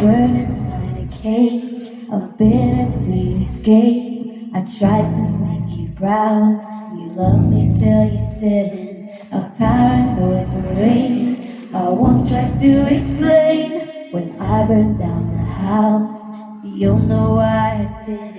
Burn inside a cage of bittersweet escape. I tried to make you proud. You loved me till you didn't. A paranoid parade. I won't try to explain. When I burned down the house, you'll know why I did.